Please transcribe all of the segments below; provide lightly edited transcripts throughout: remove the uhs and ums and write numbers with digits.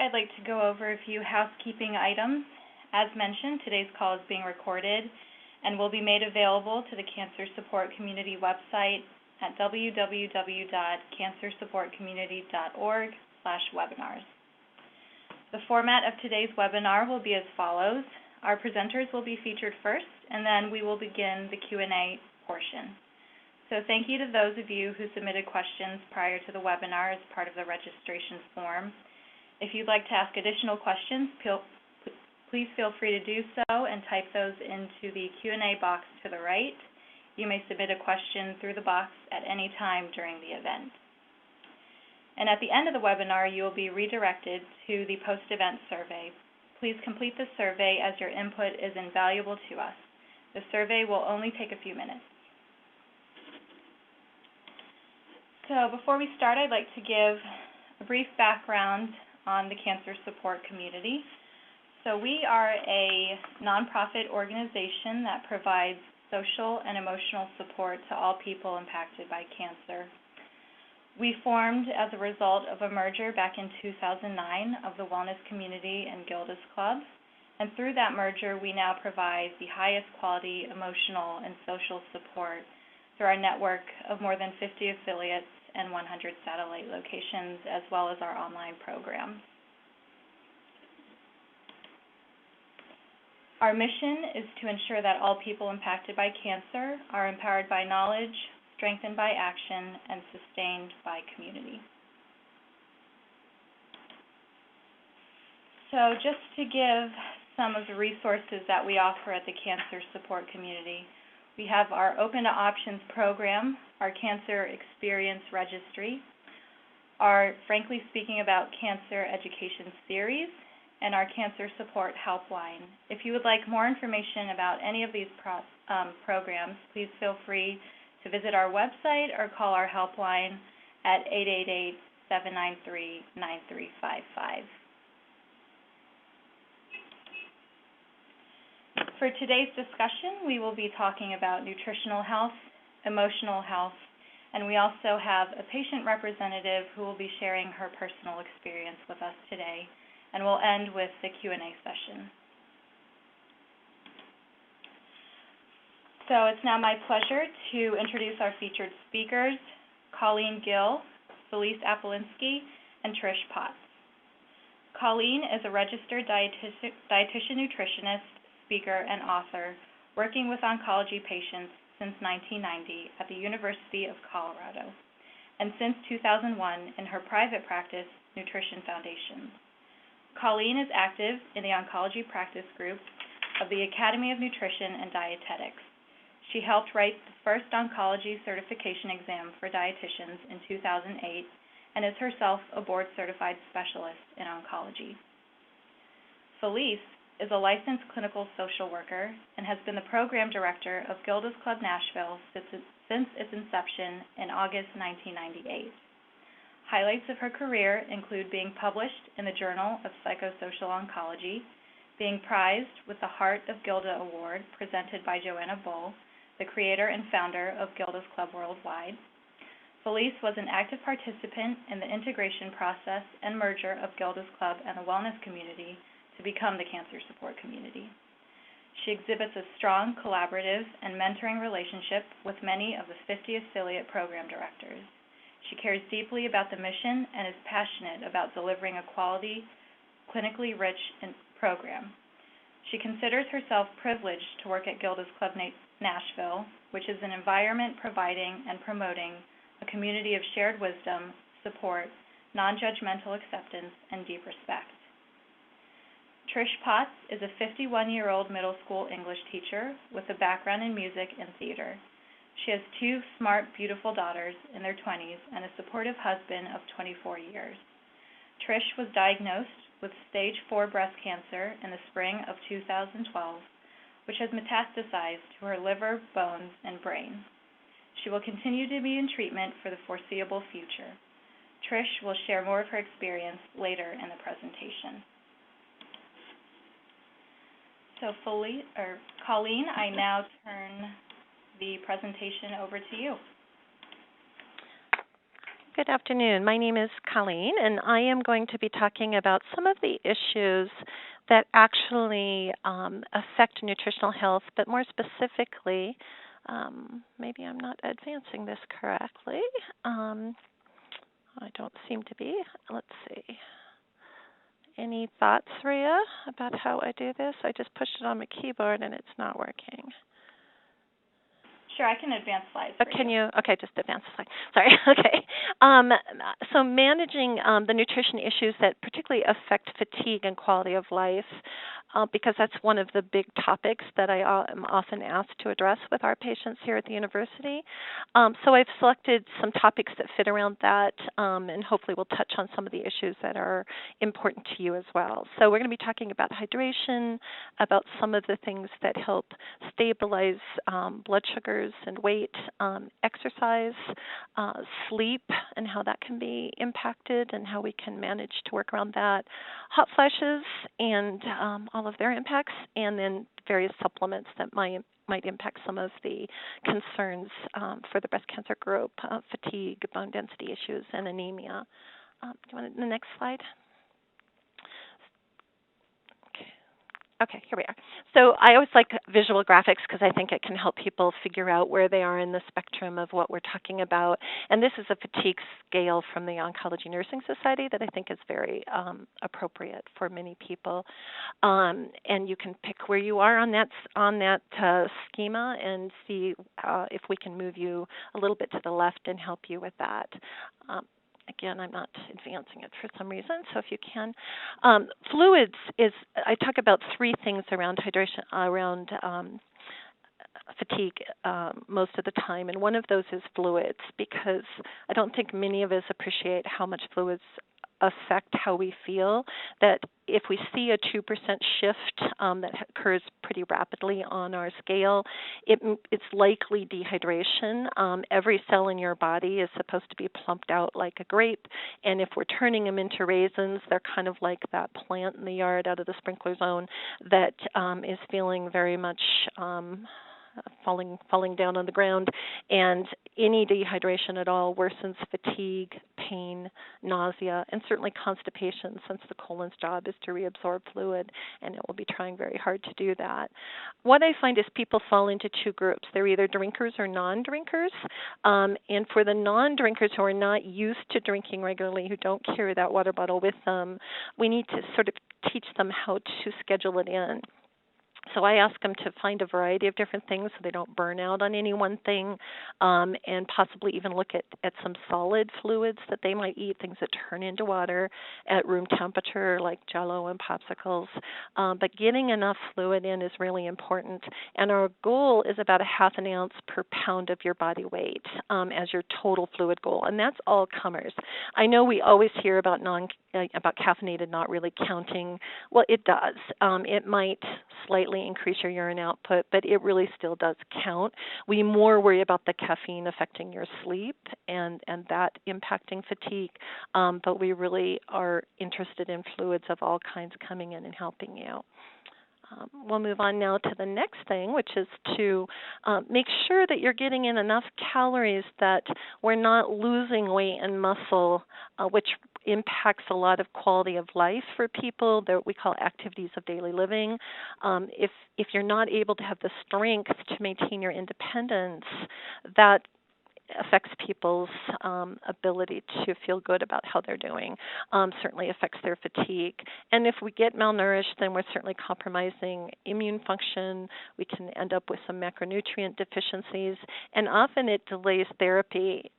I'd like to go over a few housekeeping items. As mentioned, today's call is being recorded and will be made available to the Cancer Support Community website at www.cancersupportcommunity.org/webinars. The format of today's webinar will be as follows. Our presenters will be featured first, and then we will begin the Q&A portion. So thank you to those of you who submitted questions prior to the webinar as part of the registration form. If you'd like to ask additional questions, please feel free to do so and type those into the Q&A box to the right. You may submit a question through the box at any time during the event. And at the end of the webinar, you will be redirected to the post-event survey. Please complete the survey as your input is invaluable to us. The survey will only take a few minutes. So before we start, I'd like to give a brief background on the cancer support community. So we are a nonprofit organization that provides social and emotional support to all people impacted by cancer. We formed as a result of a merger back in 2009 of the Wellness Community and Gilda's Club. And through that merger, we now provide the highest quality emotional and social support through our network of more than 50 affiliates and 100 satellite locations, as well as our online programs. Our mission is to ensure that all people impacted by cancer are empowered by knowledge, strengthened by action, and sustained by community. So just to give some of the resources that we offer at the Cancer Support Community, we have our Open to Options program, our Cancer Experience Registry, our Frankly Speaking About Cancer Education series, and our Cancer Support Helpline. If you would like more information about any of these programs, please feel free to visit our website or call our helpline at 888-793-9355. For today's discussion, we will be talking about nutritional health, emotional health, and we also have a patient representative who will be sharing her personal experience with us today, and we'll end with the Q&A session. So it's now my pleasure to introduce our featured speakers, Colleen Gill, Felice Apolinsky, and Trish Potts. Colleen is a registered dietitian nutritionist, speaker, and author working with oncology patients since 1990 at the University of Colorado, and since 2001 in her private practice, Nutrition Foundation. Colleen is active in the oncology practice group of the Academy of Nutrition and Dietetics. She helped write the first oncology certification exam for dietitians in 2008 and is herself a board-certified specialist in oncology. Felice is a licensed clinical social worker and has been the program director of Gilda's Club Nashville since its inception in August 1998. Highlights of her career include being published in the Journal of Psychosocial Oncology, being prized with the Heart of Gilda Award presented by Joanna Bull, the creator and founder of Gilda's Club Worldwide. Felice was an active participant in the integration process and merger of Gilda's Club and the Wellness Community to become the Cancer Support Community. She exhibits a strong collaborative and mentoring relationship with many of the 50 affiliate program directors. She cares deeply about the mission and is passionate about delivering a quality, clinically rich program. She considers herself privileged to work at Gilda's Club Nashville, which is an environment providing and promoting a community of shared wisdom, support, non-judgmental acceptance, and deep respect. Trish Potts is a 51-year-old middle school English teacher with a background in music and theater. She has two smart, beautiful daughters in their 20s and a supportive husband of 24 years. Trish was diagnosed with stage 4 breast cancer in the spring of 2012, which has metastasized to her liver, bones, and brain. She will continue to be in treatment for the foreseeable future. Trish will share more of her experience later in the presentation. So Colleen, I now turn the presentation over to you. Good afternoon. My name is Colleen, and I am going to be talking about some of the issues that actually affect nutritional health, but more specifically, maybe I'm not advancing this correctly. I don't seem to be. Let's see. Any thoughts, Rhea, about how I do this? I just pushed it on my keyboard, and it's not working. Sure, I can advance slides for Can you? Okay, just advance the slide. Sorry. Okay. So managing the nutrition issues that particularly affect fatigue and quality of life, because that's one of the big topics that I am often asked to address with our patients here at the university. So I've selected some topics that fit around that, and hopefully we'll touch on some of the issues that are important to you as well. So we're going to be talking about hydration, about some of the things that help stabilize blood sugars and weight, exercise, sleep, and how that can be impacted and how we can manage to work around that, hot flashes and all of their impacts, and then various supplements that might impact some of the concerns for the breast cancer group, fatigue, bone density issues, and anemia. Do you want the next slide? Okay, here we are. So I always like visual graphics because I think it can help people figure out where they are in the spectrum of what we're talking about. And this is a fatigue scale from the Oncology Nursing Society that I think is very appropriate for many people. And you can pick where you are on that schema and see if we can move you a little bit to the left and help you with that. Again, I'm not advancing it for some reason, so if you can. Fluids I talk about three things around hydration, around fatigue most of the time, and one of those is fluids, because I don't think many of us appreciate how much fluids affect how we feel, that if we see a 2% shift that occurs pretty rapidly on our scale, it's likely dehydration. Every cell in your body is supposed to be plumped out like a grape, and if we're turning them into raisins, they're kind of like that plant in the yard out of the sprinkler zone that is feeling very much falling down on the ground, and any dehydration at all worsens fatigue, pain, nausea, and certainly constipation, since the colon's job is to reabsorb fluid, and it will be trying very hard to do that. What I find is people fall into two groups. They're either drinkers or non-drinkers, and for the non-drinkers who are not used to drinking regularly, who don't carry that water bottle with them, we need to sort of teach them how to schedule it in. So I ask them to find a variety of different things so they don't burn out on any one thing, and possibly even look at some solid fluids that they might eat, things that turn into water at room temperature like Jell-O and popsicles. But getting enough fluid in is really important, and our goal is about 1/2 ounce per pound of your body weight as your total fluid goal, and that's all comers. I know we always hear about caffeinated not really counting. Well, it does. It might slightly increase your urine output, but it really still does count. We more worry about the caffeine affecting your sleep and that impacting fatigue, but we really are interested in fluids of all kinds coming in and helping you. We'll move on now to the next thing, which is to make sure that you're getting in enough calories that we're not losing weight and muscle, which impacts a lot of quality of life for people that we call activities of daily living. If you're not able to have the strength to maintain your independence, that affects people's ability to feel good about how they're doing, certainly affects their fatigue. And if we get malnourished, then we're certainly compromising immune function. We can end up with some macronutrient deficiencies, and often it delays therapy,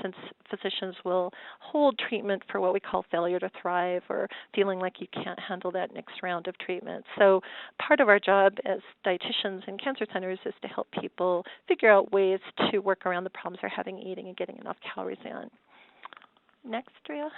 since physicians will hold treatment for what we call failure to thrive, or feeling like you can't handle that next round of treatment. So part of our job as dietitians in cancer centers is to help people figure out ways to work around the problems they're having eating and getting enough calories in. Next, Rhea.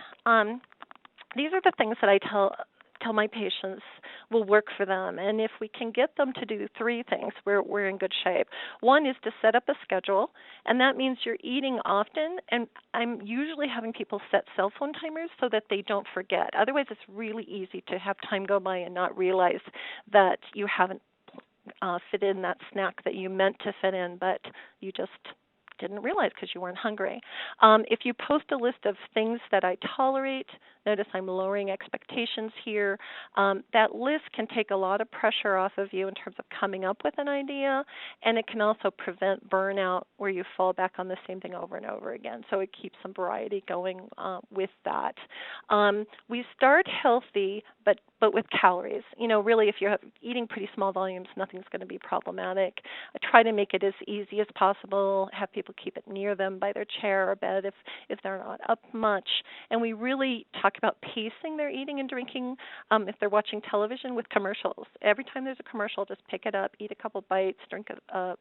These are the things that I tell my patients will work for them, and if we can get them to do three things, we're in good shape. One is to set up a schedule, and that means you're eating often, and I'm usually having people set cell phone timers so that they don't forget. Otherwise, it's really easy to have time go by and not realize that you haven't fit in that snack that you meant to fit in, but you just didn't realize because you weren't hungry. If you post a list of things that I tolerate, notice I'm lowering expectations here. That list can take a lot of pressure off of you in terms of coming up with an idea, and it can also prevent burnout where you fall back on the same thing over and over again. So it keeps some variety going with that. We start healthy, but with calories. Really, if you're eating pretty small volumes, nothing's going to be problematic. I try to make it as easy as possible, have people keep it near them by their chair or bed if they're not up much. And we really talk about pacing their eating and drinking if they're watching television with commercials. Every time there's a commercial, just pick it up, eat a couple bites, drink a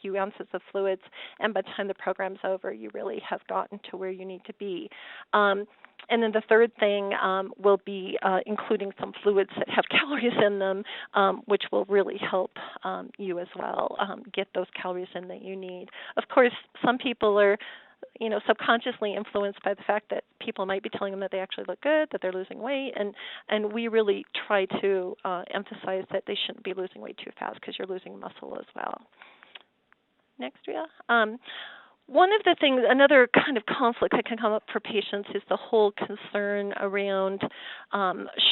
few ounces of fluids, and by the time the program's over, you really have gotten to where you need to be. And then the third thing will be including some fluids that have calories in them, which will really help you as well get those calories in that you need. Of course, some people are subconsciously influenced by the fact that people might be telling them that they actually look good, that they're losing weight, and we really try to emphasize that they shouldn't be losing weight too fast because you're losing muscle as well. Next, Rhea. One of the things, another kind of conflict that can come up for patients is the whole concern around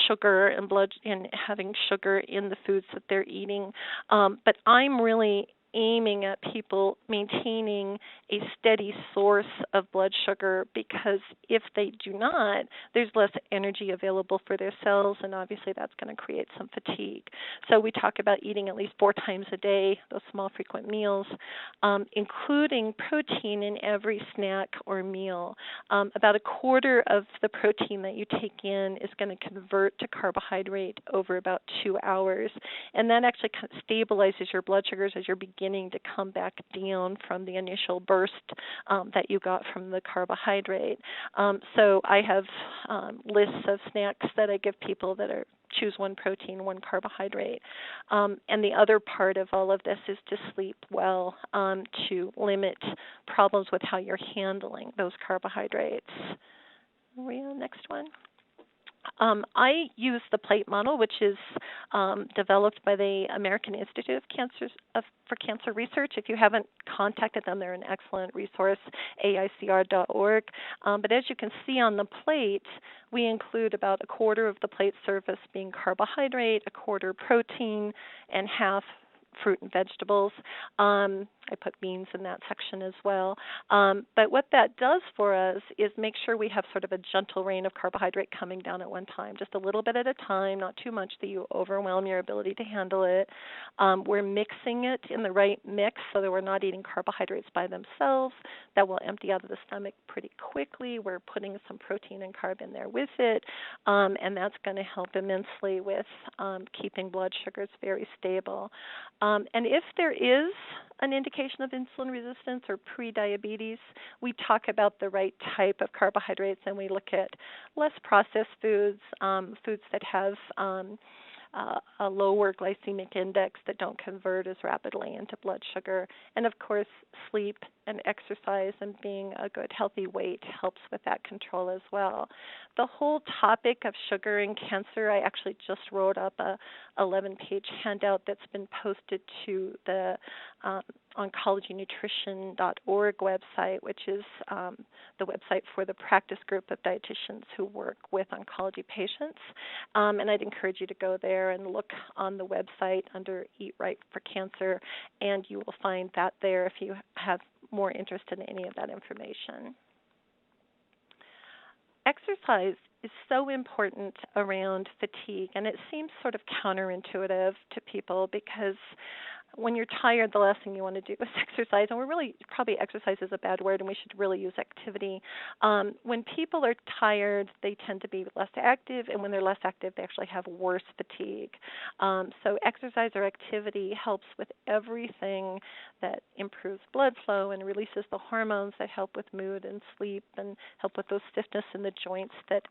sugar and blood and having sugar in the foods that they're eating. But I'm really aiming at people maintaining a steady source of blood sugar, because if they do not, there's less energy available for their cells, and obviously that's going to create some fatigue. So we talk about eating at least 4 times a day, those small frequent meals, including protein in every snack or meal. About a quarter of the protein that you take in is going to convert to carbohydrate over about 2 hours, and that actually kind of stabilizes your blood sugars as you're beginning to come back down from the initial burst that you got from the carbohydrate. So I have lists of snacks that I give people that are choose 1 protein, 1 carbohydrate. And the other part of all of this is to sleep well, to limit problems with how you're handling those carbohydrates. Maria, next one. I use the plate model, which is developed by the American Institute for Cancer Research. If you haven't contacted them, they're an excellent resource, aicr.org. But as you can see on the plate, we include about a quarter of the plate surface being carbohydrate, a quarter protein, and half fruit and vegetables. I put beans in that section as well. But what that does for us is make sure we have sort of a gentle rain of carbohydrate coming down at one time, just a little bit at a time, not too much that you overwhelm your ability to handle it. We're mixing it in the right mix so that we're not eating carbohydrates by themselves. That will empty out of the stomach pretty quickly. We're putting some protein and carb in there with it, and that's going to help immensely with keeping blood sugars very stable. And if there is an indication of insulin resistance or pre-diabetes, we talk about the right type of carbohydrates, and we look at less processed foods, foods that have a lower glycemic index that don't convert as rapidly into blood sugar. And of course, sleep and exercise and being a good healthy weight helps with that control as well. The whole topic of sugar and cancer, I actually just wrote up a 11-page handout that's been posted to the oncologynutrition.org website, which is the website for the practice group of dietitians who work with oncology patients. And I'd encourage you to go there and look on the website under Eat Right for Cancer, and you will find that there if you have more interest in any of that information. Exercise is so important around fatigue, and it seems sort of counterintuitive to people because when you're tired, the last thing you want to do is exercise, and probably exercise is a bad word, and we should really use activity. When people are tired, they tend to be less active, and when they're less active, they actually have worse fatigue. So exercise or activity helps with everything that improves blood flow and releases the hormones that help with mood and sleep and help with those stiffness in the joints that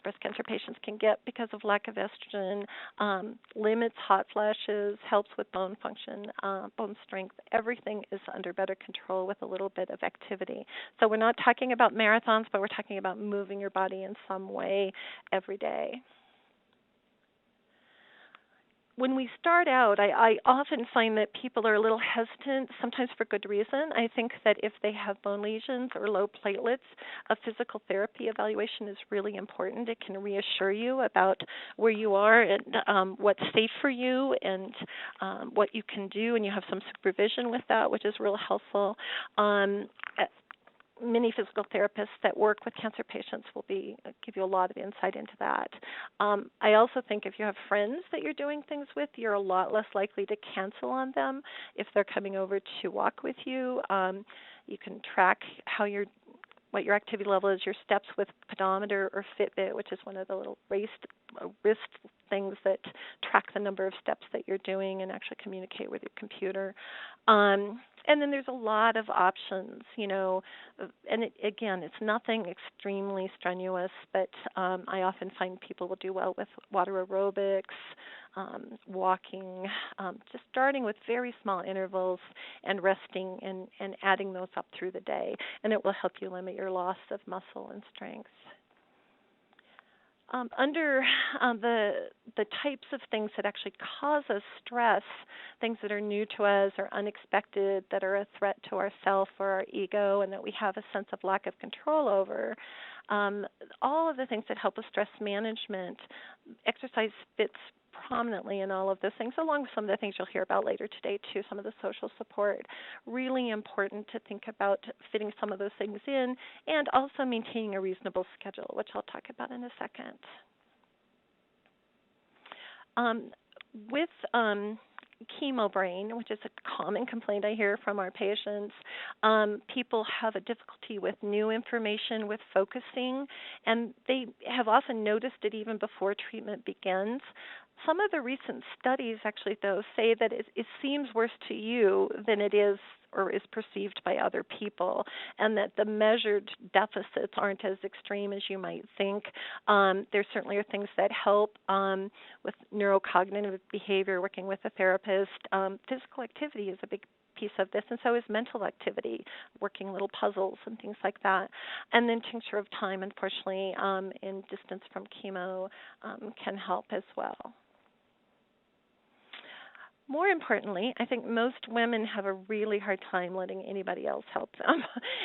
breast cancer patients can get because of lack of estrogen, limits hot flashes, helps with bone function, bone strength. Everything is under better control with a little bit of activity. So we're not talking about marathons, but we're talking about moving your body in some way every day. when we start out, I often find that people are a little hesitant, sometimes for good reason. I think that if they have bone lesions or low platelets, a physical therapy evaluation is really important. It can reassure you about where you are and what's safe for you and what you can do, and you have some supervision with that, which is real helpful. Many physical therapists that work with cancer patients will give you a lot of insight into that. I also think if you have friends that you're doing things with, you're a lot less likely to cancel on them if they're coming over to walk with you. You can track what your activity level is, your steps with pedometer or Fitbit, which is one of the little wrist things that track the number of steps that you're doing and actually communicate with your computer. And then there's a lot of options, and again, it's nothing extremely strenuous, but I often find people will do well with water aerobics, walking, just starting with very small intervals and resting and adding those up through the day, and it will help you limit your loss of muscle and strength. Under the types of things that actually cause us stress, things that are new to us or unexpected, that are a threat to ourself or our ego, and that we have a sense of lack of control over, all of the things that help with stress management, exercise fits prominently in all of those things, along with some of the things you'll hear about later today too, some of the social support. Really important to think about fitting some of those things in, and also maintaining a reasonable schedule, which I'll talk about in a second. With chemo brain, which is a common complaint I hear from our patients, people have a difficulty with new information, with focusing, and they have often noticed it even before treatment begins. Some of the recent studies actually, though, say that it seems worse to you than it is or is perceived by other people, and that the measured deficits aren't as extreme as you might think. There certainly are things that help with neurocognitive behavior, working with a therapist. Physical activity is a big piece of this, and so is mental activity, working little puzzles and things like that. And then tincture of time, unfortunately, in distance from chemo can help as well. More importantly, I think most women have a really hard time letting anybody else help them,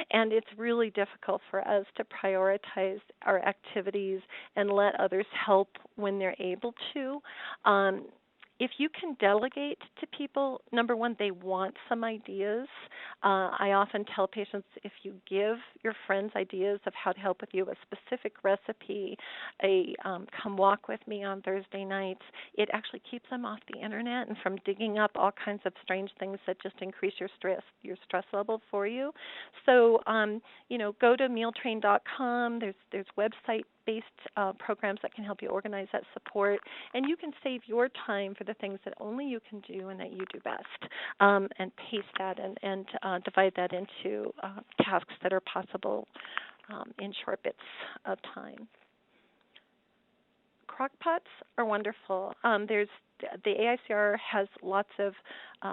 and it's really difficult for us to prioritize our activities and let others help when they're able to. If you can delegate to people, number one, they want some ideas. I often tell patients, if you give your friends ideas of how to help with you, a specific recipe, come walk with me on Thursday nights, it actually keeps them off the internet and from digging up all kinds of strange things that just increase your stress level for you. So, go to mealtrain.com. There's website-based programs that can help you organize that support, and you can save your time for the things that only you can do and that you do best, and pace that and divide that into tasks that are possible in short bits of time. Crock pots are wonderful. The AICR has lots of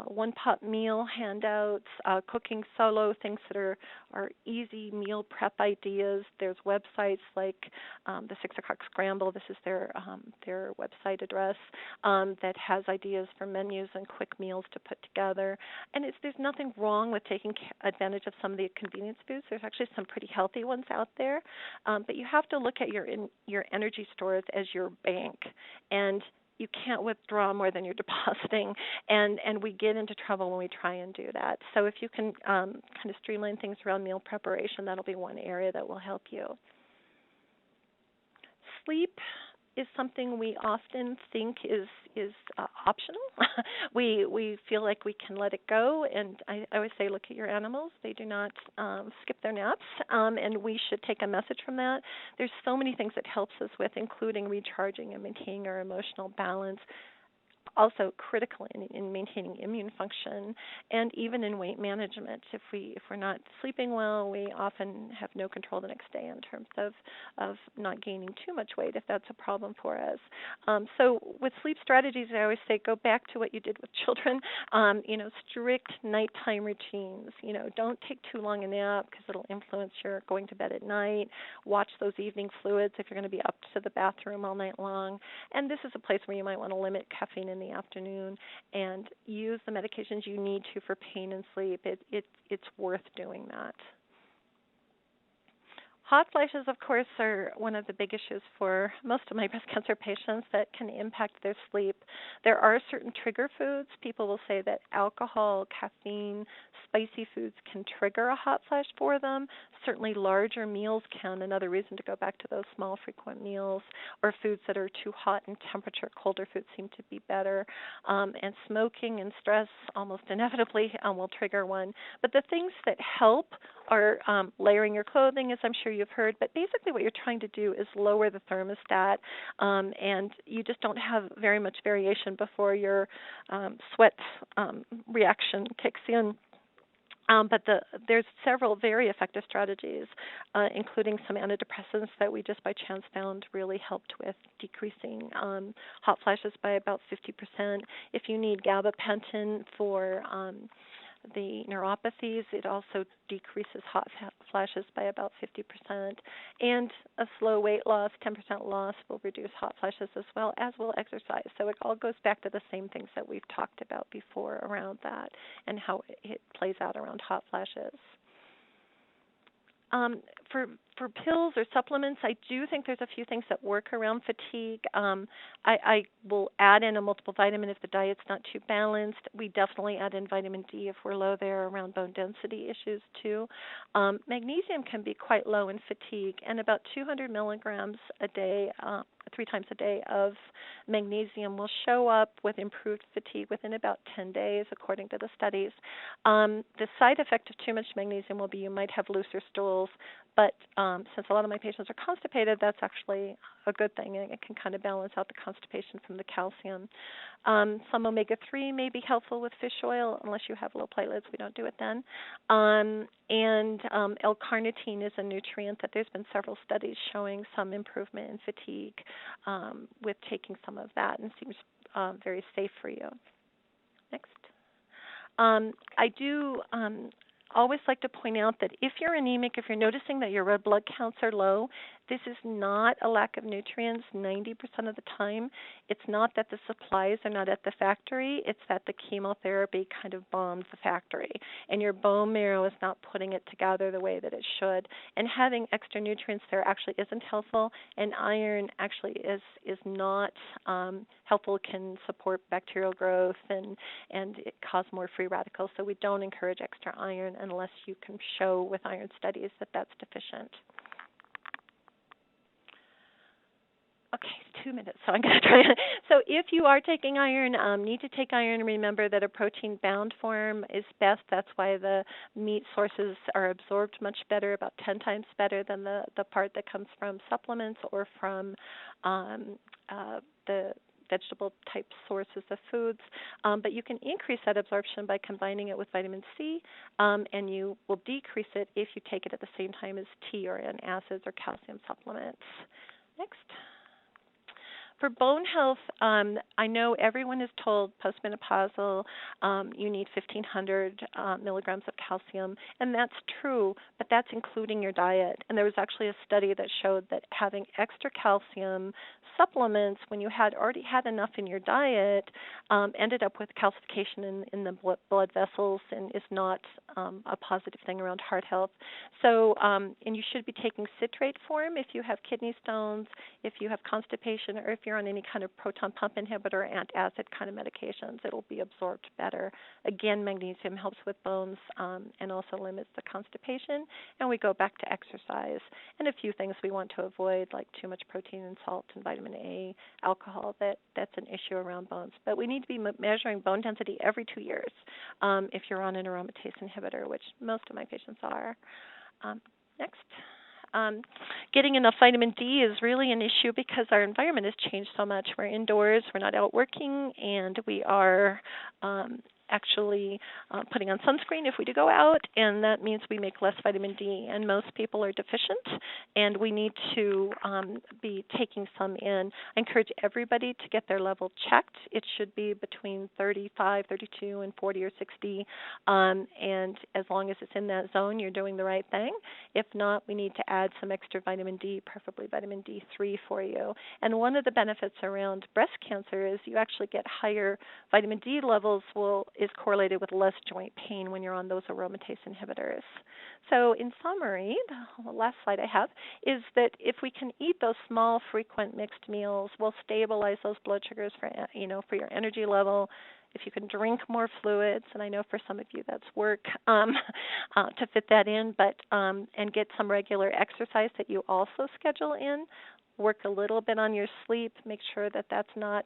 one-pot meal handouts, cooking solo, things that are easy meal prep ideas. There's websites like the 6 O'Clock Scramble. This is their website address that has ideas for menus and quick meals to put together. And there's nothing wrong with taking advantage of some of the convenience foods. There's actually some pretty healthy ones out there, but you have to look at your energy stores as your bank, and you can't withdraw more than you're depositing, and we get into trouble when we try and do that. So if you can kind of streamline things around meal preparation, that'll be one area that will help you. Sleep is something we often think is optional. we feel like we can let it go, and I always say, look at your animals. They do not skip their naps, and we should take a message from that. There's so many things it helps us with, including recharging and maintaining our emotional balance. Also critical in maintaining immune function, and even in weight management. If we're not sleeping well, we often have no control the next day in terms of not gaining too much weight if that's a problem for us. So with sleep strategies, I always say go back to what you did with children. Strict nighttime routines. Don't take too long a nap because it'll influence your going to bed at night. Watch those evening fluids if you're going to be up to the bathroom all night long. And this is a place where you might want to limit caffeine and in the afternoon, and use the medications you need to for pain and sleep. It's worth doing that. Hot flashes, of course, are one of the big issues for most of my breast cancer patients that can impact their sleep. There are certain trigger foods. People will say that alcohol, caffeine, spicy foods can trigger a hot flash for them. Certainly larger meals can. Another reason to go back to those small, frequent meals, or foods that are too hot in temperature. Colder foods seem to be better. And smoking and stress almost inevitably will trigger one. But the things that help are layering your clothing, as I'm sure you've heard, but basically what you're trying to do is lower the thermostat, and you just don't have very much variation before your sweat reaction kicks in. But there's several very effective strategies, including some antidepressants that we just by chance found really helped with decreasing hot flashes by about 50%. If you need gabapentin for the neuropathies, it also decreases hot flashes by about 50%. And a slow weight loss, 10% loss, will reduce hot flashes as well, as will exercise. So it all goes back to the same things that we've talked about before around that and how it plays out around hot flashes. For pills or supplements, I do think there's a few things that work around fatigue. I will add in a multiple vitamin if the diet's not too balanced. We definitely add in vitamin D if we're low there around bone density issues too. Magnesium can be quite low in fatigue, and about 200 milligrams a day, 3 times a day of magnesium will show up with improved fatigue within about 10 days, according to the studies. The side effect of too much magnesium will be you might have looser stools, but since a lot of my patients are constipated, that's actually a good thing, and it can kind of balance out the constipation from the calcium. Some omega-3 may be helpful with fish oil. Unless you have low platelets, we don't do it then. And L-carnitine is a nutrient that there's been several studies showing some improvement in fatigue with taking some of that, and seems very safe for you. Next. I do always like to point out that if you're anemic, if you're noticing that your red blood counts are low, this is not a lack of nutrients 90% of the time. It's not that the supplies are not at the factory. It's that the chemotherapy kind of bombs the factory, and your bone marrow is not putting it together the way that it should. And having extra nutrients there actually isn't helpful, and iron actually is not helpful. It can support bacterial growth and it cause more free radicals. So we don't encourage extra iron unless you can show with iron studies that that's deficient. Okay, 2 minutes, so I'm going to try. So if you are taking iron, need to take iron, remember that a protein-bound form is best. That's why the meat sources are absorbed much better, about 10 times better than the part that comes from supplements or from the vegetable-type sources of foods. But you can increase that absorption by combining it with vitamin C, and you will decrease it if you take it at the same time as tea or antacids or calcium supplements. Next. For bone health, I know everyone is told postmenopausal you need 1,500 milligrams of calcium, and that's true, but that's including your diet. And there was actually a study that showed that having extra calcium supplements when you had already had enough in your diet ended up with calcification in the blood vessels and is not a positive thing around heart health. So, and you should be taking citrate form if you have kidney stones, if you have constipation, or if you're on any kind of proton pump inhibitor or antacid kind of medications. It will be absorbed better. Again, magnesium helps with bones and also limits the constipation. And we go back to exercise and a few things we want to avoid, like too much protein and salt and vitamin A, alcohol. That's an issue around bones. But we need to be measuring bone density every 2 years if you're on an aromatase inhibitor, which most of my patients are. Next. Getting enough vitamin D is really an issue because our environment has changed so much. We're indoors, we're not out working, and we are actually putting on sunscreen if we do go out, and that means we make less vitamin D, and most people are deficient, and we need to be taking some in. I encourage everybody to get their level checked. It should be between 35, 32, and 40 or 60, and as long as it's in that zone, you're doing the right thing. If not, we need to add some extra vitamin D, preferably vitamin D3 for you. And one of the benefits around breast cancer is you actually get higher vitamin D levels is correlated with less joint pain when you're on those aromatase inhibitors. So in summary, the last slide I have is that if we can eat those small, frequent mixed meals, we'll stabilize those blood sugars for your energy level. If you can drink more fluids, and I know for some of you that's work to fit that in, but and get some regular exercise that you also schedule in. Work a little bit on your sleep. Make sure that that's not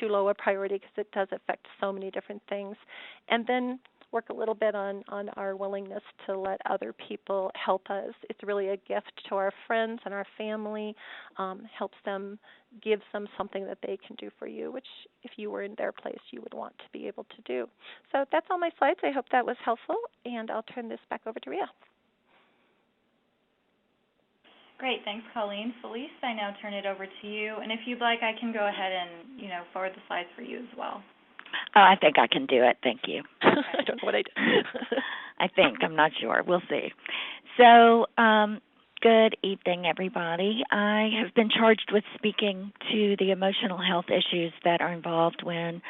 too low a priority because it does affect so many different things. And then work a little bit on our willingness to let other people help us. It's really a gift to our friends and our family, helps them, gives them something that they can do for you, which if you were in their place, you would want to be able to do. So that's all my slides. I hope that was helpful, and I'll turn this back over to Rhea. Great, thanks, Colleen. Felice, I now turn it over to you, and if you'd like, I can go ahead and forward the slides for you as well. Oh, I think I can do it. Thank you. Okay. I don't know what I did. I think. I'm not sure. We'll see. So, good evening, everybody. I have been charged with speaking to the emotional health issues that are involved when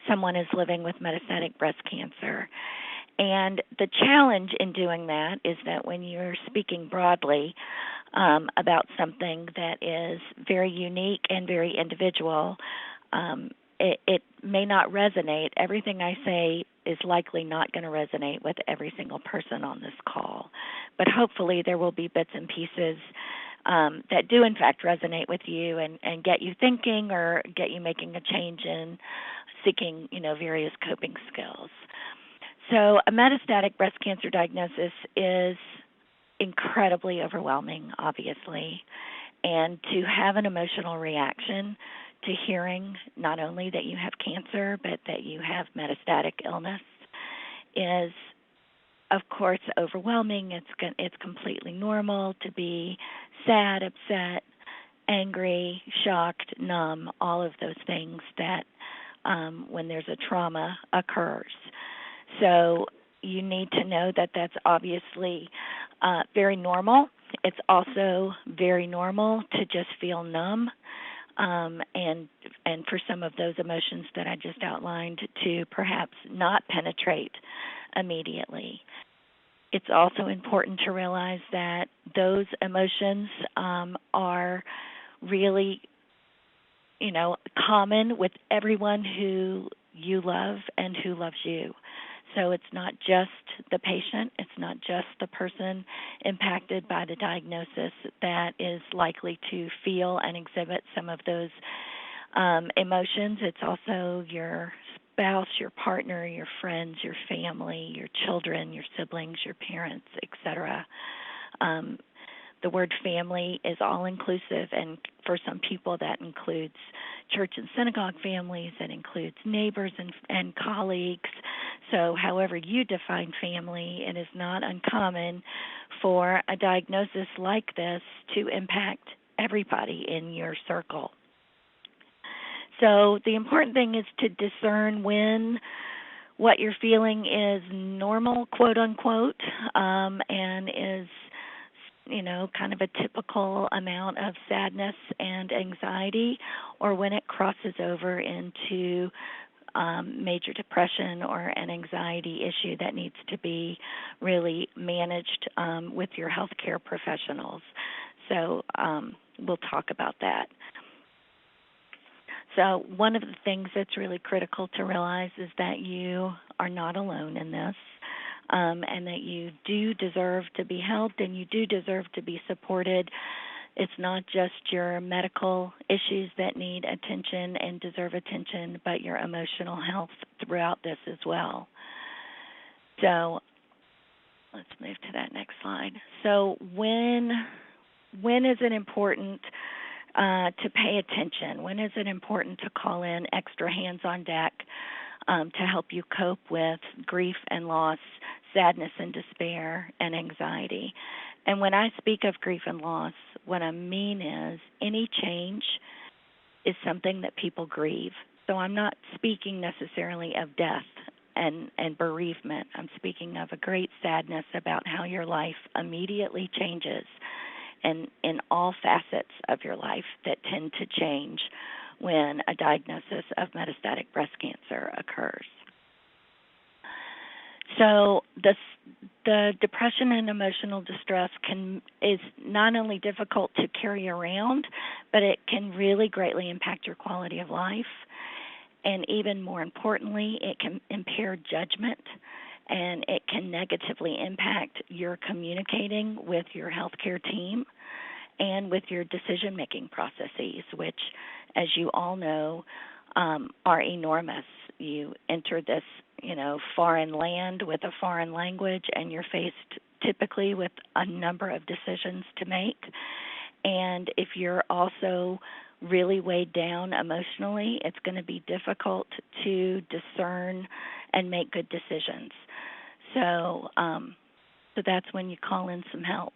someone is living with metastatic breast cancer. And the challenge in doing that is that when you're speaking broadly about something that is very unique and very individual, it may not resonate. Everything I say is likely not going to resonate with every single person on this call. But hopefully there will be bits and pieces that do, in fact, resonate with you and get you thinking or get you making a change in seeking, various coping skills. So a metastatic breast cancer diagnosis is incredibly overwhelming, obviously, and to have an emotional reaction to hearing not only that you have cancer, but that you have metastatic illness is, of course, overwhelming. It's completely normal to be sad, upset, angry, shocked, numb, all of those things that when there's a trauma occurs. So you need to know that that's obviously very normal. It's also very normal to just feel numb. And for some of those emotions that I just outlined to perhaps not penetrate immediately. It's also important to realize that those emotions are really, common with everyone who you love and who loves you. So it's not just the patient, it's not just the person impacted by the diagnosis that is likely to feel and exhibit some of those emotions. It's also your spouse, your partner, your friends, your family, your children, your siblings, your parents, etc. The word family is all-inclusive, and for some people that includes church and synagogue families, that includes neighbors and colleagues. So however you define family, it is not uncommon for a diagnosis like this to impact everybody in your circle. So the important thing is to discern when what you're feeling is normal, quote unquote, and is kind of a typical amount of sadness and anxiety, or when it crosses over into major depression or an anxiety issue that needs to be really managed with your healthcare professionals. So we'll talk about that. So one of the things that's really critical to realize is that you are not alone in this. And that you do deserve to be helped and you do deserve to be supported. It's not just your medical issues that need attention and deserve attention, but your emotional health throughout this as well. So let's move to that next slide. So when is it important to pay attention? When is it important to call in extra hands on deck to help you cope with grief and loss, sadness and despair, and anxiety. And when I speak of grief and loss, what I mean is any change is something that people grieve. So I'm not speaking necessarily of death and bereavement. I'm speaking of a great sadness about how your life immediately changes, and in all facets of your life that tend to change when a diagnosis of metastatic breast cancer occurs. So the depression and emotional distress is not only difficult to carry around, but it can really greatly impact your quality of life. And even more importantly, it can impair judgment, and it can negatively impact your communicating with your healthcare team and with your decision-making processes, which, as you all know, are enormous. You enter this, foreign land with a foreign language, and you're faced typically with a number of decisions to make. And if you're also really weighed down emotionally, it's going to be difficult to discern and make good decisions. So that's when you call in some help.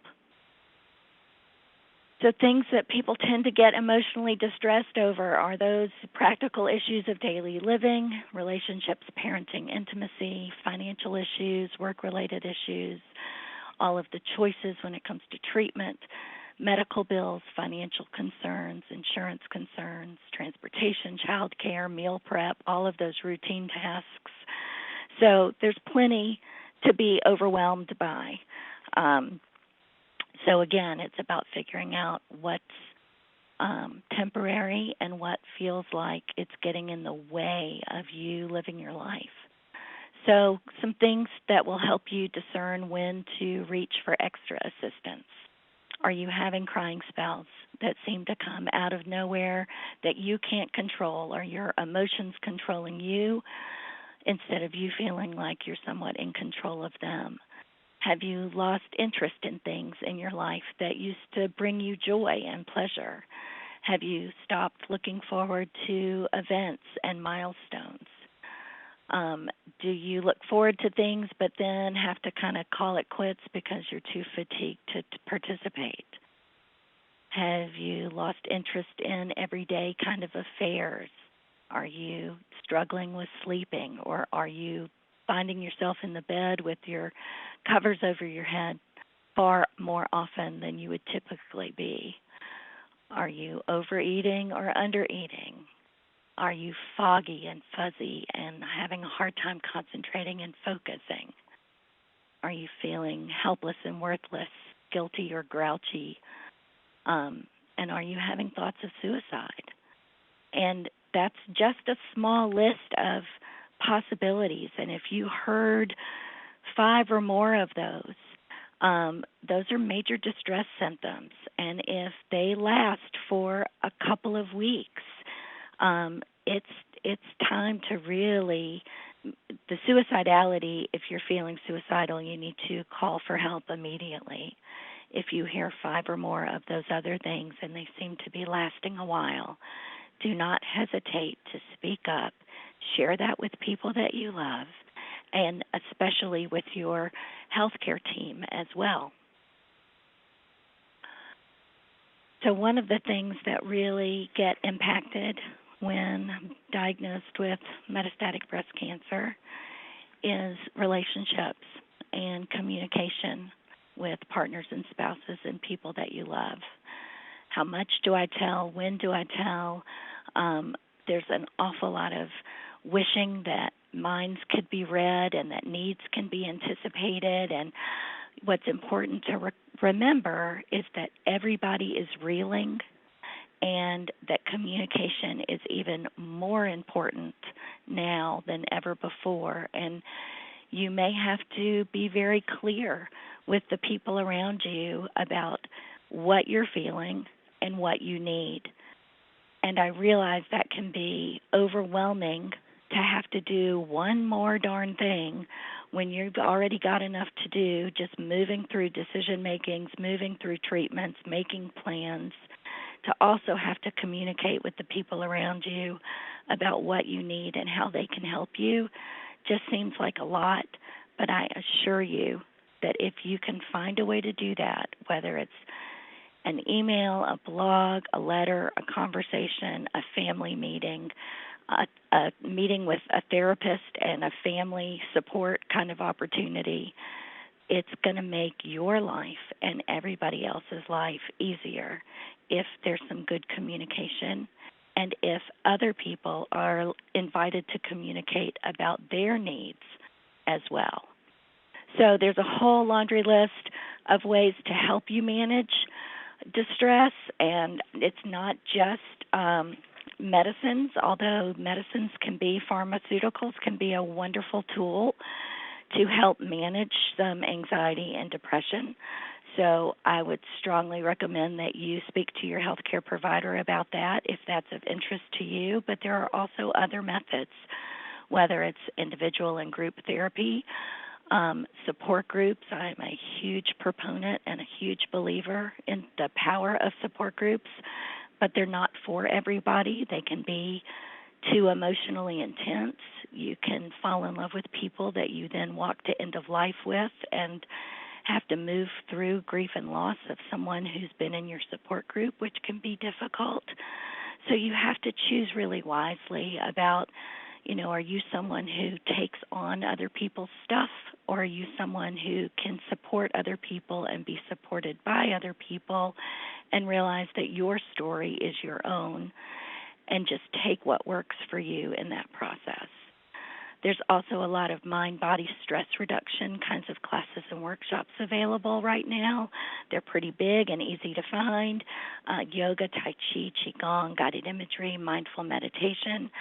So things that people tend to get emotionally distressed over are those practical issues of daily living, relationships, parenting, intimacy, financial issues, work-related issues, all of the choices when it comes to treatment, medical bills, financial concerns, insurance concerns, transportation, child care, meal prep, all of those routine tasks. So there's plenty to be overwhelmed by. So again, it's about figuring out what's temporary and what feels like it's getting in the way of you living your life. So some things that will help you discern when to reach for extra assistance. Are you having crying spells that seem to come out of nowhere that you can't control? Are your emotions controlling you instead of you feeling like you're somewhat in control of them? Have you lost interest in things in your life that used to bring you joy and pleasure? Have you stopped looking forward to events and milestones? Do you look forward to things but then have to kind of call it quits because you're too fatigued to participate? Have you lost interest in everyday kind of affairs? Are you struggling with sleeping, or are you finding yourself in the bed with your covers over your head far more often than you would typically be? Are you overeating or undereating? Are you foggy and fuzzy and having a hard time concentrating and focusing? Are you feeling helpless and worthless, guilty or grouchy? And are you having thoughts of suicide? And that's just a small list of possibilities. And if you heard 5 or more of those are major distress symptoms. And if they last for a couple of weeks, it's time to really, the suicidality, if you're feeling suicidal, you need to call for help immediately. If you hear 5 or more of those other things and they seem to be lasting a while, do not hesitate to speak up. Share that with people that you love, and especially with your healthcare team as well. So one of the things that really get impacted when diagnosed with metastatic breast cancer is relationships and communication with partners and spouses and people that you love. How much do I tell? When do I tell? There's an awful lot of wishing that minds could be read and that needs can be anticipated. And what's important to remember is that everybody is reeling, and that communication is even more important now than ever before. And you may have to be very clear with the people around you about what you're feeling and what you need. And I realize that can be overwhelming to have to do one more darn thing when you've already got enough to do, just moving through decision makings, moving through treatments, making plans, to also have to communicate with the people around you about what you need and how they can help you just seems like a lot, but I assure you that if you can find a way to do that, whether it's an email, a blog, a letter, a conversation, a family meeting, a meeting with a therapist and a family support kind of opportunity, it's going to make your life and everybody else's life easier if there's some good communication and if other people are invited to communicate about their needs as well. So there's a whole laundry list of ways to help you manage distress, and it's not just medicines, although medicines can be, pharmaceuticals can be a wonderful tool to help manage some anxiety and depression. So I would strongly recommend that you speak to your healthcare provider about that if that's of interest to you. But there are also other methods, whether it's individual and group therapy, support groups. I'm a huge proponent and a huge believer in the power of support groups, but they're not for everybody. They can be too emotionally intense. You can fall in love with people that you then walk to end of life with and have to move through grief and loss of someone who's been in your support group, which can be difficult. So you have to choose really wisely about, are you someone who takes on other people's stuff, or are you someone who can support other people and be supported by other people and realize that your story is your own and just take what works for you in that process. There's also a lot of mind-body stress reduction kinds of classes and workshops available right now. They're pretty big and easy to find. Yoga, Tai Chi, Qigong, guided imagery, mindful meditation.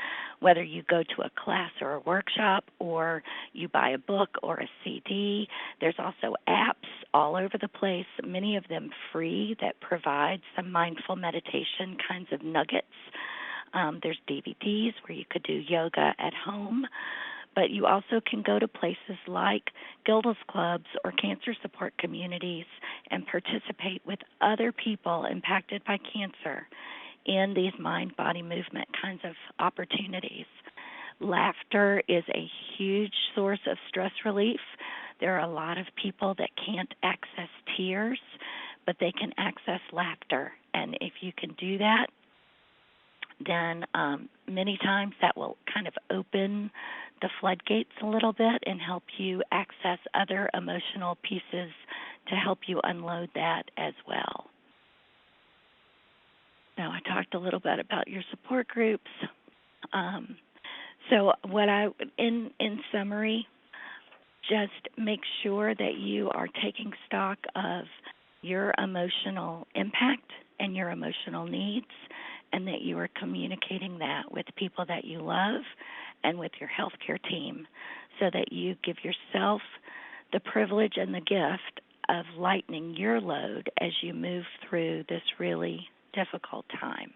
Whether you go to a class or a workshop or you buy a book or a CD, there's also apps all over the place, many of them free, that provide some mindful meditation kinds of nuggets. There's DVDs where you could do yoga at home, but you also can go to places like Gilda's clubs or cancer support communities and participate with other people impacted by cancer in these mind-body movement kinds of opportunities. Laughter is a huge source of stress relief. There are a lot of people that can't access tears, but they can access laughter, and if you can do that, then many times that will kind of open the floodgates a little bit and help you access other emotional pieces to help you unload that as well. Now, I talked a little bit about your support groups. So in summary, just make sure that you are taking stock of your emotional impact and your emotional needs, and that you are communicating that with people that you love and with your healthcare team so that you give yourself the privilege and the gift of lightening your load as you move through this really difficult time.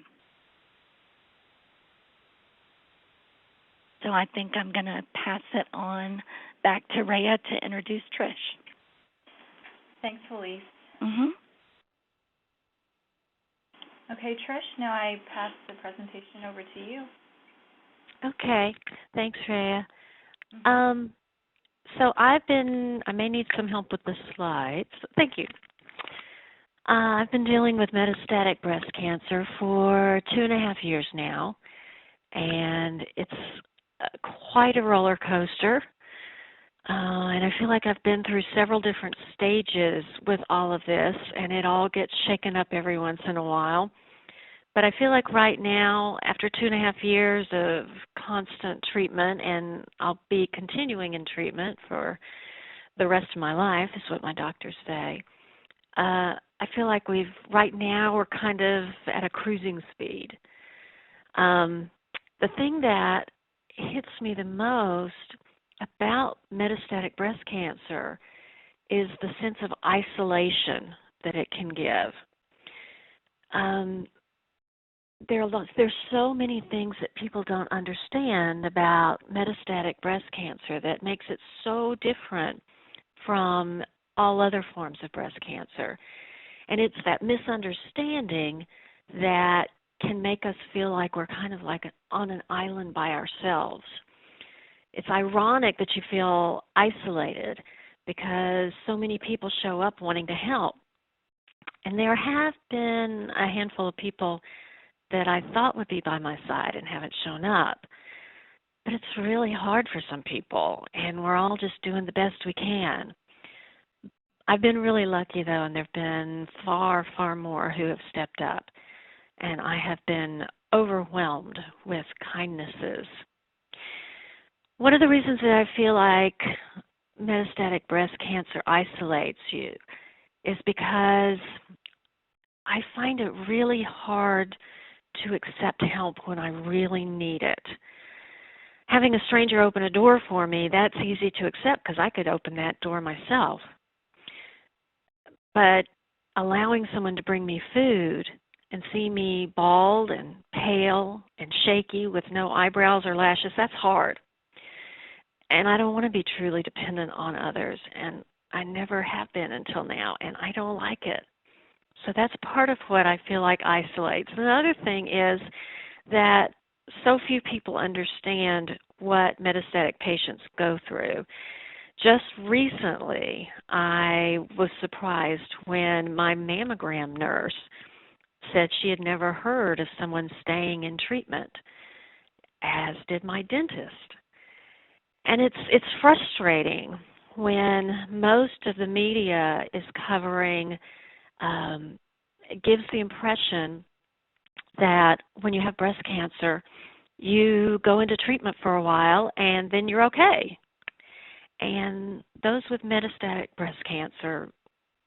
So I think I'm going to pass it on back to Rhea to introduce Trish. Thanks, Felice. Mm-hmm. Okay, Trish, now I pass the presentation over to you. Okay, thanks, Rhea. Mm-hmm. So I may need some help with the slides. Thank you. I've been dealing with metastatic breast cancer for 2.5 years now, and it's quite a roller coaster. And I feel like I've been through several different stages with all of this, and it all gets shaken up every once in a while. But I feel like right now, after 2.5 years of constant treatment, and I'll be continuing in treatment for the rest of my life, is what my doctors say, I feel like right now we're kind of at a cruising speed. The thing that hits me the most about metastatic breast cancer is the sense of isolation that it can give. There's so many things that people don't understand about metastatic breast cancer that makes it so different from all other forms of breast cancer. And it's that misunderstanding that can make us feel like we're kind of like on an island by ourselves. It's ironic that you feel isolated because so many people show up wanting to help. And there have been a handful of people that I thought would be by my side and haven't shown up. But it's really hard for some people, and we're all just doing the best we can. I've been really lucky, though, and there have been far, far more who have stepped up. And I have been overwhelmed with kindnesses. One of the reasons that I feel like metastatic breast cancer isolates you is because I find it really hard to accept help when I really need it. Having a stranger open a door for me, that's easy to accept because I could open that door myself. But allowing someone to bring me food and see me bald and pale and shaky with no eyebrows or lashes, that's hard. And I don't want to be truly dependent on others, and I never have been until now, and I don't like it. So that's part of what I feel like isolates. And the other thing is that so few people understand what metastatic patients go through. Just recently, I was surprised when my mammogram nurse said she had never heard of someone staying in treatment, as did my dentist. And it's frustrating when most of the media is covering, it gives the impression that when you have breast cancer, you go into treatment for a while and then you're okay. And those with metastatic breast cancer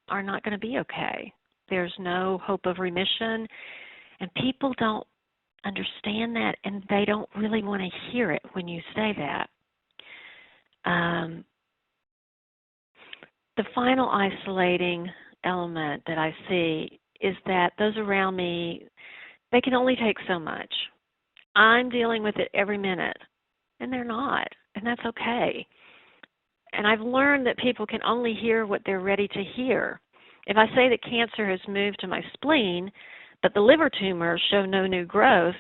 are not going to be okay. There's no hope of remission, and people don't understand that, and they don't really want to hear it when you say that. The final isolating element that I see is that those around me, they can only take so much. I'm dealing with it every minute, and they're not, and that's okay. And I've learned that people can only hear what they're ready to hear. If I say that cancer has moved to my spleen, but the liver tumors show no new growth,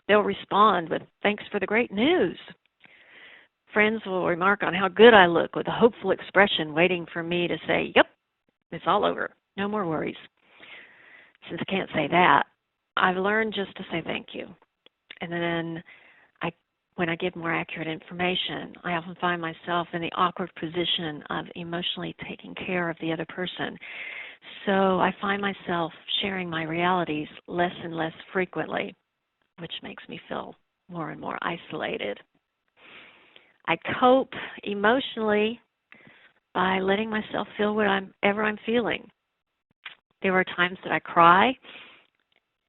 they'll respond with, "Thanks for the great news." Friends will remark on how good I look with a hopeful expression waiting for me to say, "Yep, it's all over. No more worries." Since I can't say that, I've learned just to say thank you. And then when I give more accurate information, I often find myself in the awkward position of emotionally taking care of the other person. So I find myself sharing my realities less and less frequently, which makes me feel more and more isolated. I cope emotionally by letting myself feel whatever I'm feeling. There are times that I cry,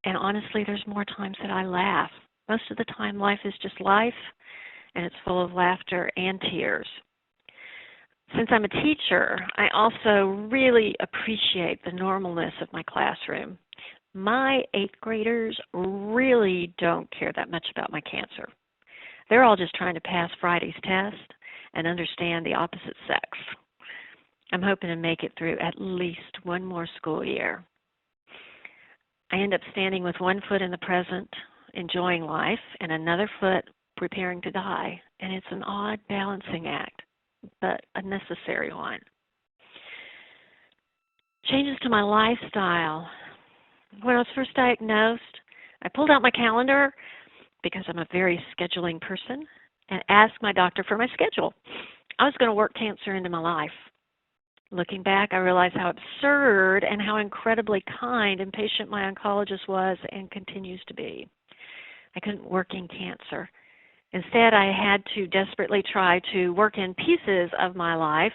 and honestly, there's more times that I laugh. Most of the time, life is just life, and it's full of laughter and tears. Since I'm a teacher, I also really appreciate the normalness of my classroom. My 8th graders really don't care that much about my cancer. They're all just trying to pass Friday's test and understand the opposite sex. I'm hoping to make it through at least one more school year. I end up standing with one foot in the present, enjoying life, and another foot preparing to die. And it's an odd balancing act, but a necessary one. Changes to my lifestyle. When I was first diagnosed, I pulled out my calendar because I'm a very scheduling person and asked my doctor for my schedule. I was going to work cancer into my life. Looking back, I realized how absurd and how incredibly kind and patient my oncologist was and continues to be. I couldn't work in cancer. Instead, I had to desperately try to work in pieces of my life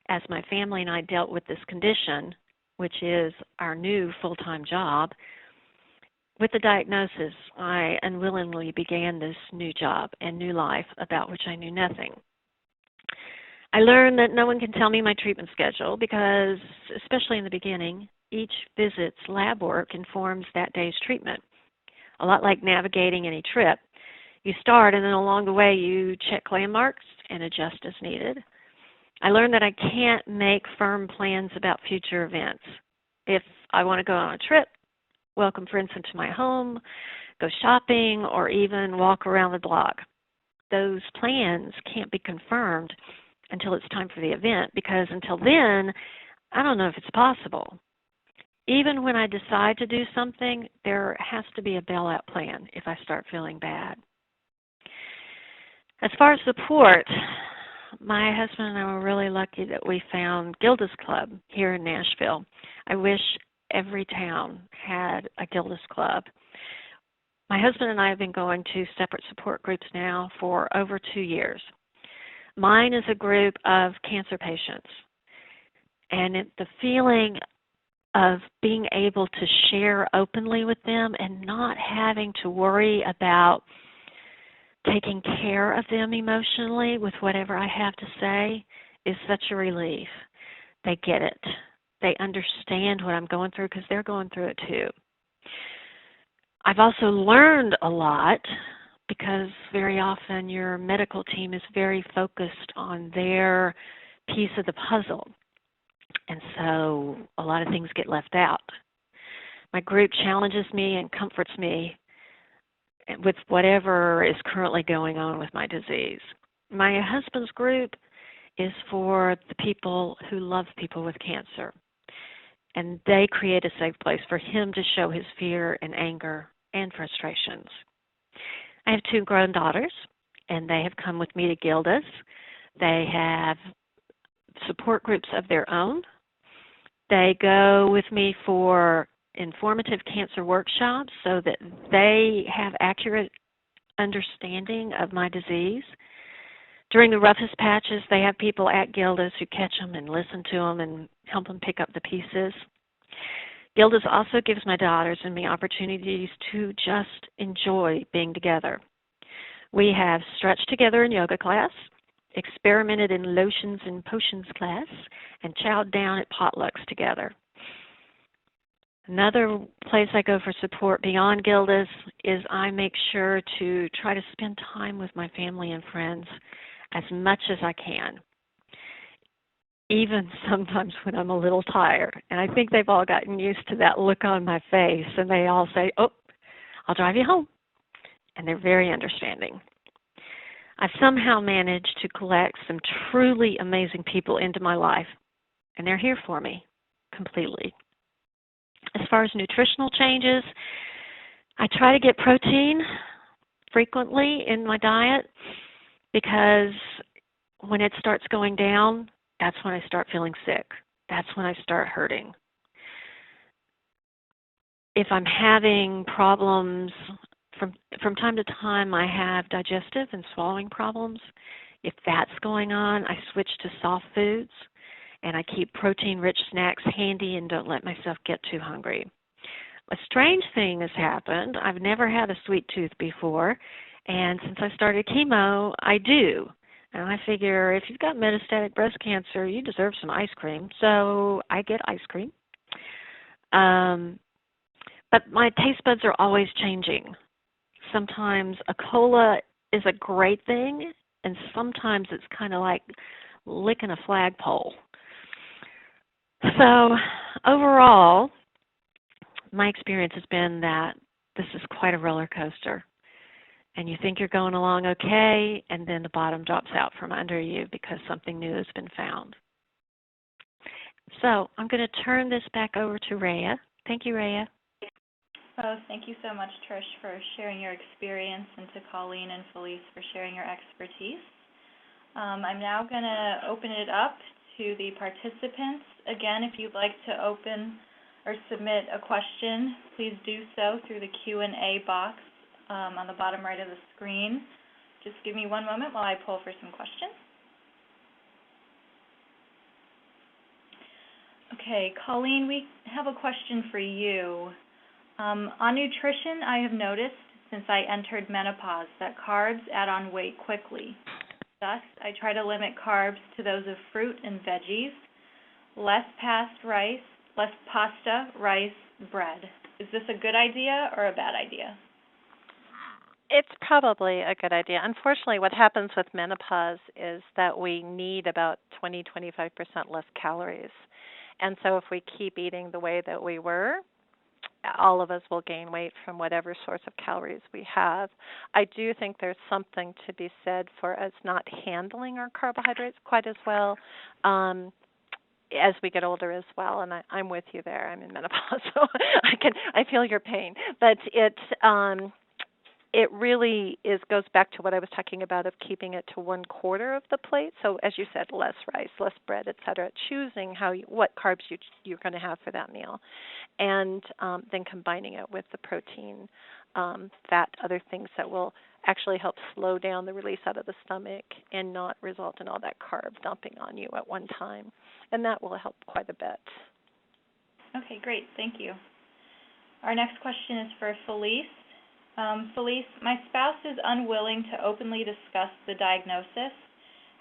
as my family and I dealt with this condition, which is our new full-time job. With the diagnosis, I unwillingly began this new job and new life about which I knew nothing. I learned that no one can tell me my treatment schedule because, especially in the beginning, each visit's lab work informs that day's treatment. A lot like navigating any trip. You start, and then along the way you check landmarks and adjust as needed. I learned that I can't make firm plans about future events. If I want to go on a trip, welcome friends into my home, go shopping, or even walk around the block. Those plans can't be confirmed until it's time for the event, because until then, I don't know if it's possible. Even when I decide to do something, there has to be a bailout plan if I start feeling bad. As far as support, my husband and I were really lucky that we found Gilda's Club here in Nashville. I wish every town had a Gilda's Club. My husband and I have been going to separate support groups now for over 2 years. Mine is a group of cancer patients, and the feeling of being able to share openly with them and not having to worry about taking care of them emotionally with whatever I have to say is such a relief. They get it. They understand what I'm going through because they're going through it too. I've also learned a lot because very often your medical team is very focused on their piece of the puzzle, and so a lot of things get left out. My group challenges me and comforts me with whatever is currently going on with my disease. My husband's group is for the people who love people with cancer, and they create a safe place for him to show his fear and anger and frustrations. I have 2 grown daughters, and they have come with me to Gilda's. They have support groups of their own. They go with me for informative cancer workshops so that they have accurate understanding of my disease. During the roughest patches, they have people at Gilda's who catch them and listen to them and help them pick up the pieces. Gilda's also gives my daughters and me opportunities to just enjoy being together. We have stretched together in yoga class, experimented in lotions and potions class, and chowed down at potlucks together. Another place I go for support beyond Gilda's is I make sure to try to spend time with my family and friends as much as I can, even sometimes when I'm a little tired. And I think they've all gotten used to that look on my face, and they all say, "Oh, I'll drive you home." And they're very understanding. I've somehow managed to collect some truly amazing people into my life, and they're here for me completely. As far as nutritional changes, I try to get protein frequently in my diet because when it starts going down, that's when I start feeling sick. That's when I start hurting. If I'm having problems, from time to time I have digestive and swallowing problems. If that's going on, I switch to soft foods, and I keep protein-rich snacks handy and don't let myself get too hungry. A strange thing has happened. I've never had a sweet tooth before, and since I started chemo, I do. And I figure if you've got metastatic breast cancer, you deserve some ice cream, so I get ice cream. But my taste buds are always changing. Sometimes a cola is a great thing, and sometimes it's kind of like licking a flagpole. So overall, my experience has been that this is quite a roller coaster. And you think you're going along okay, and then the bottom drops out from under you because something new has been found. So I'm going to turn this back over to Rhea. Thank you, Rhea. Oh, thank you so much, Trish, for sharing your experience, and to Colleen and Felice for sharing your expertise. I'm now going to open it up to the participants. Again, if you'd like to open or submit a question, please do so through the Q&A box on the bottom right of the screen. Just give me one moment while I pull for some questions. Okay, Colleen, we have a question for you. On nutrition, I have noticed since I entered menopause that carbs add on weight quickly. Thus, I try to limit carbs to those of fruit and veggies, less pasta, rice, bread. Is this a good idea or a bad idea? It's probably a good idea. Unfortunately, what happens with menopause is that we need about 20-25% less calories. And so if we keep eating the way that we were, all of us will gain weight from whatever source of calories we have. I do think there's something to be said for us not handling our carbohydrates quite as well as we get older as well. And I'm with you there. I'm in menopause, so I feel your pain. But it really goes back to what I was talking about of keeping it to 1/4 of the plate. So as you said, less rice, less bread, et cetera, choosing what carbs you're going to have for that meal, and then combining it with the protein, fat, other things that will actually help slow down the release out of the stomach and not result in all that carb dumping on you at one time. And that will help quite a bit. Okay, great. Thank you. Our next question is for Felice. Felice, my spouse is unwilling to openly discuss the diagnosis.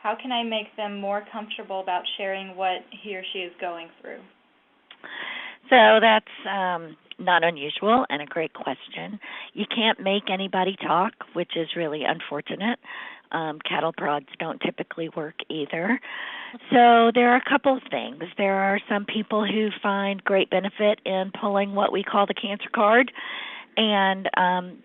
How can I make them more comfortable about sharing what he or she is going through? So that's not unusual and a great question. You can't make anybody talk, which is really unfortunate. Cattle prods don't typically work either. So there are a couple of things. There are some people who find great benefit in pulling what we call the cancer card and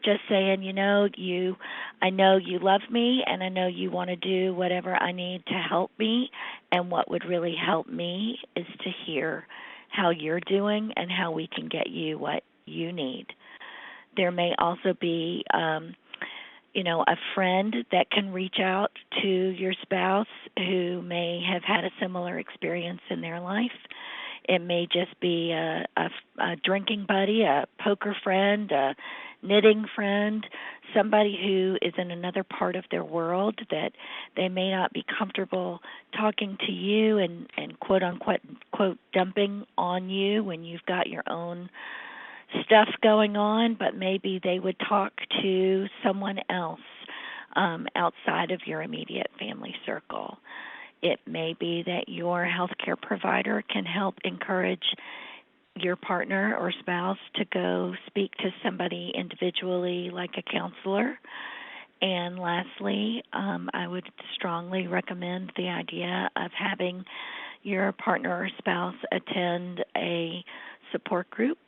just saying, I know you love me and I know you want to do whatever I need to help me, and what would really help me is to hear how you're doing and how we can get you what you need. There may also be a friend that can reach out to your spouse who may have had a similar experience in their life. It may just be a drinking buddy, a poker friend, a knitting friend, somebody who is in another part of their world that they may not be comfortable talking to you and quote unquote quote dumping on you when you've got your own stuff going on, but maybe they would talk to someone else outside of your immediate family circle. It may be that your healthcare provider can help encourage your partner or spouse to go speak to somebody individually, like a counselor. And lastly, I would strongly recommend the idea of having your partner or spouse attend a support group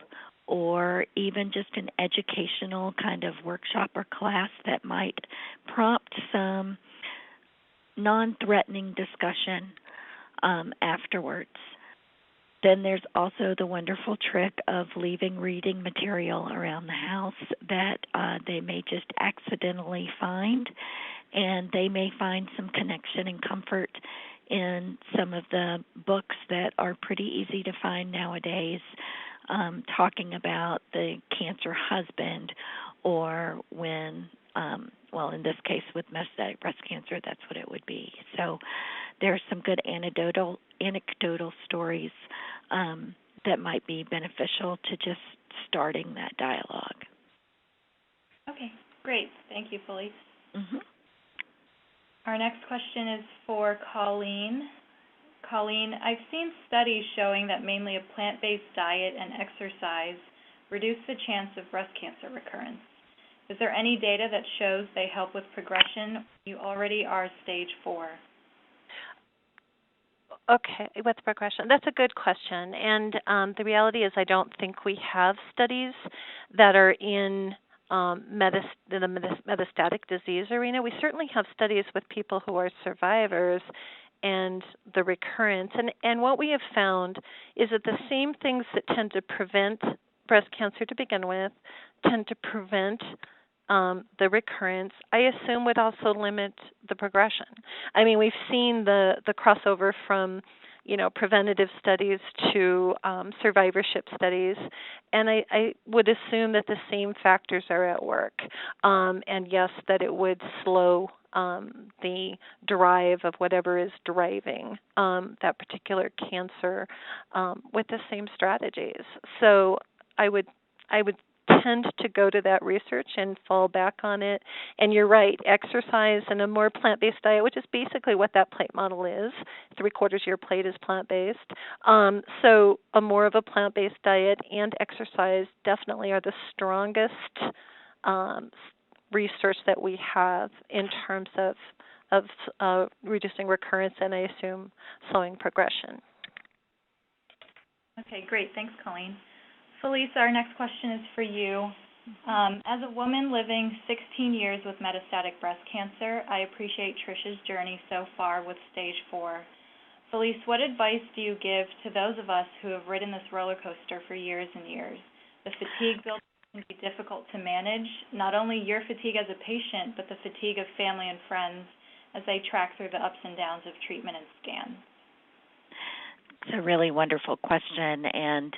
or even just an educational kind of workshop or class that might prompt some non-threatening discussion afterwards. Then there's also the wonderful trick of leaving reading material around the house that they may just accidentally find, and they may find some connection and comfort in some of the books that are pretty easy to find nowadays, talking about the cancer husband, or when in this case with metastatic breast cancer, that's what it would be. So there's some good anecdotal stories that might be beneficial to just starting that dialogue. Okay, great. Thank you, Felice. Mm-hmm. Our next question is for Colleen. Colleen, I've seen studies showing that mainly a plant-based diet and exercise reduce the chance of breast cancer recurrence. Is there any data that shows they help with progression? You already are stage 4. Okay, with progression. That's a good question. And the reality is I don't think we have studies that are in the metastatic disease arena. We certainly have studies with people who are survivors and the recurrence. And what we have found is that the same things that tend to prevent breast cancer to begin with tend to prevent the recurrence, I assume, would also limit the progression. I mean, we've seen the crossover from, preventative studies to survivorship studies, and I would assume that the same factors are at work. And yes, that it would slow the drive of whatever is driving that particular cancer with the same strategies. So I would tend to go to that research and fall back on it. And you're right, exercise and a more plant-based diet, which is basically what that plate model is. 3/4 of your plate is plant-based. So a more of a plant-based diet and exercise definitely are the strongest research that we have in terms of reducing recurrence and, I assume, slowing progression. Okay, great. Thanks, Colleen. Felice, our next question is for you. As a woman living 16 years with metastatic breast cancer, I appreciate Trish's journey so far with stage 4. Felice, what advice do you give to those of us who have ridden this roller coaster for years and years? The fatigue buildup can be difficult to manage, not only your fatigue as a patient, but the fatigue of family and friends as they track through the ups and downs of treatment and scans. It's a really wonderful question, and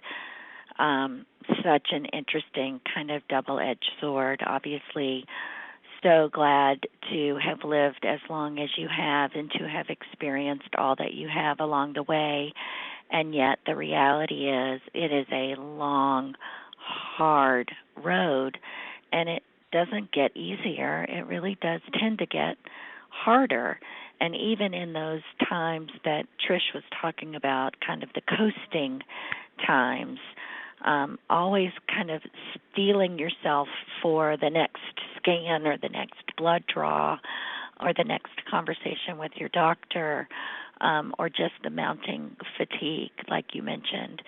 such an interesting kind of double-edged sword. Obviously, so glad to have lived as long as you have and to have experienced all that you have along the way. And yet the reality is it is a long, hard road, and it doesn't get easier. It really does tend to get harder. And even in those times that Trish was talking about, kind of the coasting times, always kind of steeling yourself for the next scan or the next blood draw or the next conversation with your doctor, or just the mounting fatigue, like you mentioned,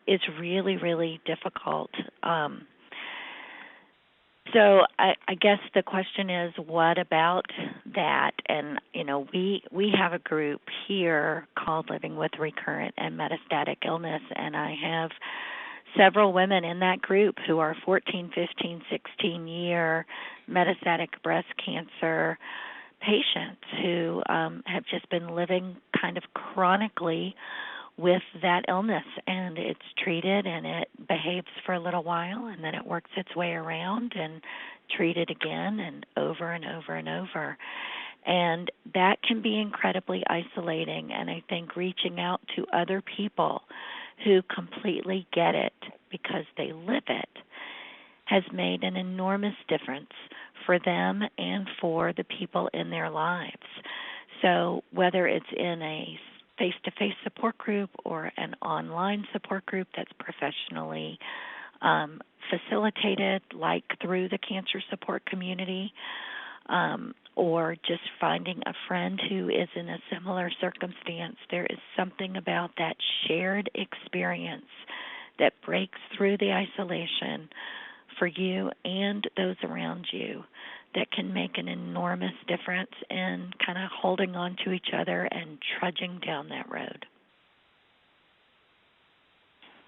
is really, really difficult. So I guess the question is, what about that? And, we have a group here called Living with Recurrent and Metastatic Illness, and I have several women in that group who are 14, 15, 16-year metastatic breast cancer patients who have just been living kind of chronically with that illness, and it's treated and it behaves for a little while, and then it works its way around and treated again and over and over and over. And that can be incredibly isolating, and I think reaching out to other people who completely get it because they live it has made an enormous difference for them and for the people in their lives. So whether it's in a face-to-face support group or an online support group that's professionally facilitated, like through the cancer support community, or just finding a friend who is in a similar circumstance, there is something about that shared experience that breaks through the isolation for you and those around you that can make an enormous difference in kind of holding on to each other and trudging down that road.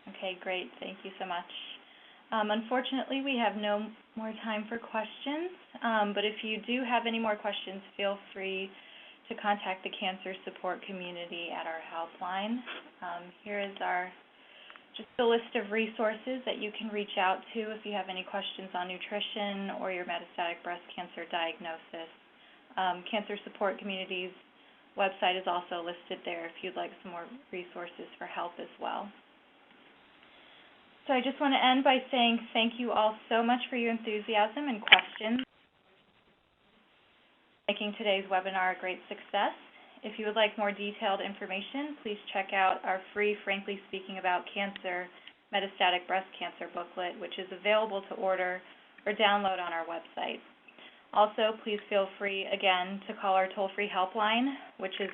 Okay, great. Thank you so much. Unfortunately, we have no more time for questions, but if you do have any more questions, feel free to contact the cancer support community at our helpline. Here is just a list of resources that you can reach out to if you have any questions on nutrition or your metastatic breast cancer diagnosis. Cancer support community's website is also listed there if you'd like some more resources for help as well. So I just want to end by saying thank you all so much for your enthusiasm and questions, making today's webinar a great success. If you would like more detailed information, please check out our free Frankly Speaking About Cancer Metastatic Breast Cancer booklet, which is available to order or download on our website. Also, please feel free, again, to call our toll-free helpline, which is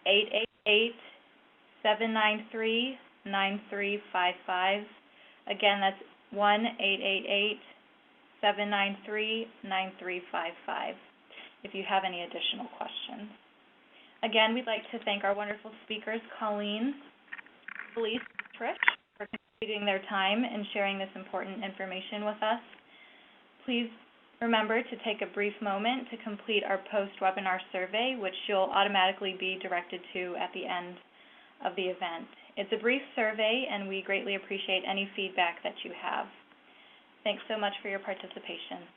1-888-793-9355. Again, that's 1-888-793-9355 if you have any additional questions. Again, we'd like to thank our wonderful speakers, Colleen, Felice, and Trish, for completing their time and sharing this important information with us. Please remember to take a brief moment to complete our post-webinar survey, which you'll automatically be directed to at the end of the event. It's a brief survey, and we greatly appreciate any feedback that you have. Thanks so much for your participation.